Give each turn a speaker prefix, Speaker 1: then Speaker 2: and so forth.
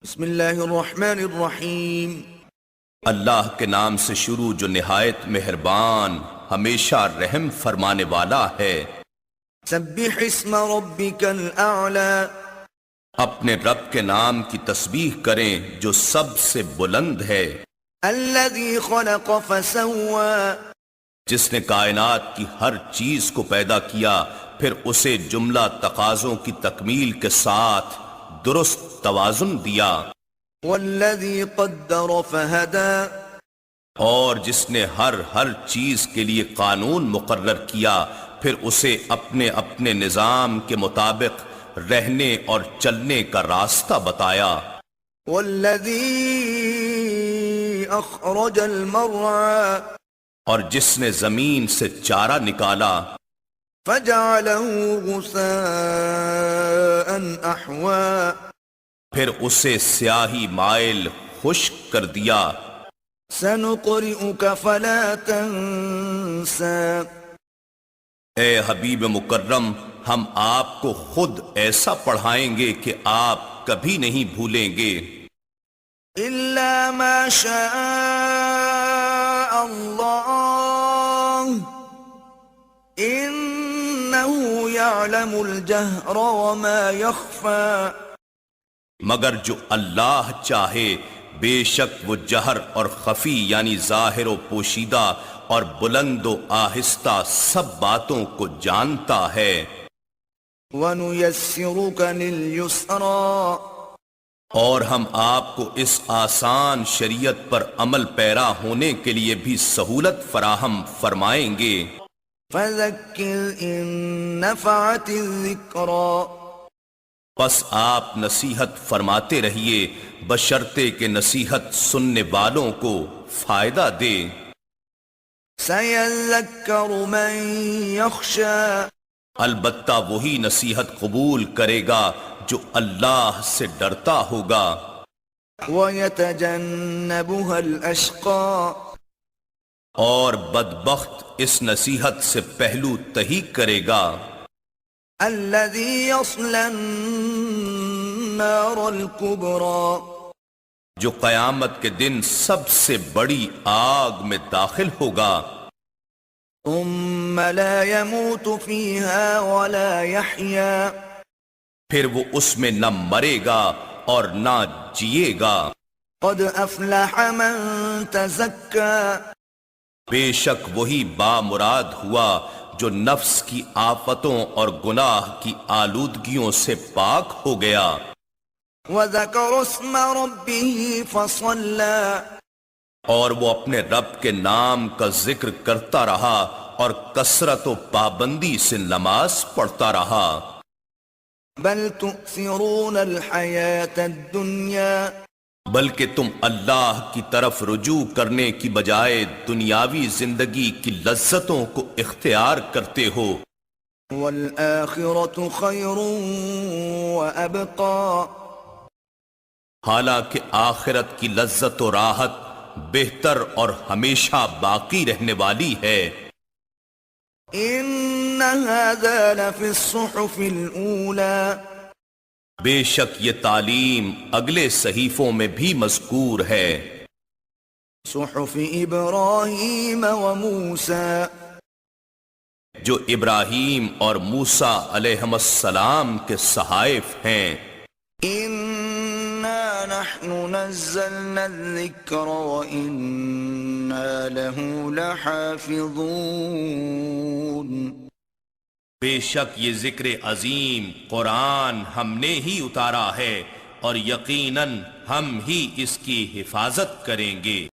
Speaker 1: بسم اللہ الرحمن الرحیم۔
Speaker 2: اللہ کے نام سے شروع جو نہایت مہربان ہمیشہ رحم فرمانے والا ہے۔
Speaker 1: سبح اسم ربک الاعلی،
Speaker 2: اپنے رب کے نام کی تسبیح کریں جو سب سے بلند ہے۔
Speaker 1: الذی خلق فسوی،
Speaker 2: جس نے کائنات کی ہر چیز کو پیدا کیا پھر اسے جملہ تقاضوں کی تکمیل کے ساتھ درست توازن دیا۔
Speaker 1: والذی قدر فہدی،
Speaker 2: اور جس نے ہر چیز کے لیے قانون مقرر کیا پھر اسے اپنے اپنے نظام کے مطابق رہنے اور چلنے کا راستہ بتایا۔
Speaker 1: والذی اخرج المرعی،
Speaker 2: اور جس نے زمین سے چارہ نکالا
Speaker 1: فجعلہ غثاء احوا،
Speaker 2: پھر اسے سیاہی مائل خشک کر دیا۔
Speaker 1: سنقرئک فلا تنسى،
Speaker 2: اے حبیب مکرم ہم آپ کو خود ایسا پڑھائیں گے کہ آپ کبھی نہیں بھولیں گے،
Speaker 1: الا ما شاء اللہ انه يعلم الجهر وما يخفى،
Speaker 2: مگر جو اللہ چاہے بے شک وہ جہر اور خفی یعنی ظاہر و پوشیدہ اور بلند و آہستہ سب باتوں کو جانتا ہے۔
Speaker 1: وَنُيَسِّرُكَ لِلْيُسْرَى،
Speaker 2: اور ہم آپ کو اس آسان شریعت پر عمل پیرا ہونے کے لیے بھی سہولت فراہم فرمائیں گے۔
Speaker 1: فَذَكِّرْ إِن نَفَعَتِ الذِّكْرَى،
Speaker 2: پس آپ نصیحت فرماتے رہیے بشرطے کہ نصیحت سننے والوں کو فائدہ دے۔
Speaker 1: سَيَذَّكَّرُ مَن يَخْشَى،
Speaker 2: البتہ وہی نصیحت قبول کرے گا جو اللہ سے ڈرتا ہوگا۔
Speaker 1: وَيَتَجَنَّبُهَا الْأَشْقَى،
Speaker 2: اور بدبخت اس نصیحت سے پہلو تہی کرے گا۔
Speaker 1: الَّذِي يَصْلَى النَّارَ الْكُبْرَى،
Speaker 2: جو قیامت کے دن سب سے بڑی آگ میں داخل ہوگا۔
Speaker 1: ثُمَّ لَا يَمُوتُ فِيهَا وَلَا يَحْيَا،
Speaker 2: پھر وہ اس میں نہ مرے گا اور نہ جیے گا۔
Speaker 1: قَدْ أَفْلَحَ مَن تَزَكَّى،
Speaker 2: بے شک وہی بامراد ہوا جو نفس کی آفتوں اور گناہ کی آلودگیوں سے پاک ہو گیا۔
Speaker 1: وَذَكَرَ اسْمَ رَبِّهِ فَصَلَّى،
Speaker 2: اور وہ اپنے رب کے نام کا ذکر کرتا رہا اور کثرت و پابندی سے نماز پڑھتا رہا۔
Speaker 1: بَلْ تُؤْثِرُونَ الْحَيَاةَ الدُّنْيَا،
Speaker 2: بلکہ تم اللہ کی طرف رجوع کرنے کی بجائے دنیاوی زندگی کی لذتوں کو اختیار کرتے ہو۔
Speaker 1: وَالْآخِرَةُ خَيْرٌ وَأَبْقَى،
Speaker 2: حالانکہ آخرت کی لذت و راحت بہتر اور ہمیشہ باقی رہنے والی ہے۔
Speaker 1: إِنَّ هَذَا لَفِي الصُّحُفِ الْأُولَى،
Speaker 2: بے شک یہ تعلیم اگلے صحیفوں میں بھی مذکور ہے۔
Speaker 1: صُحُفِ إِبْرَاهِيمَ وَمُوسَى،
Speaker 2: جو ابراہیم اور موسیٰ علیہم السلام کے صحائف ہیں۔
Speaker 1: إِنَّا نَحْنُ نَزَّلْنَا الذِّكْرَ وَإِنَّا لَهُ لَحَافِظُونَ،
Speaker 2: بے شک یہ ذکر عظیم قرآن ہم نے ہی اتارا ہے اور یقیناً ہم ہی اس کی حفاظت کریں گے۔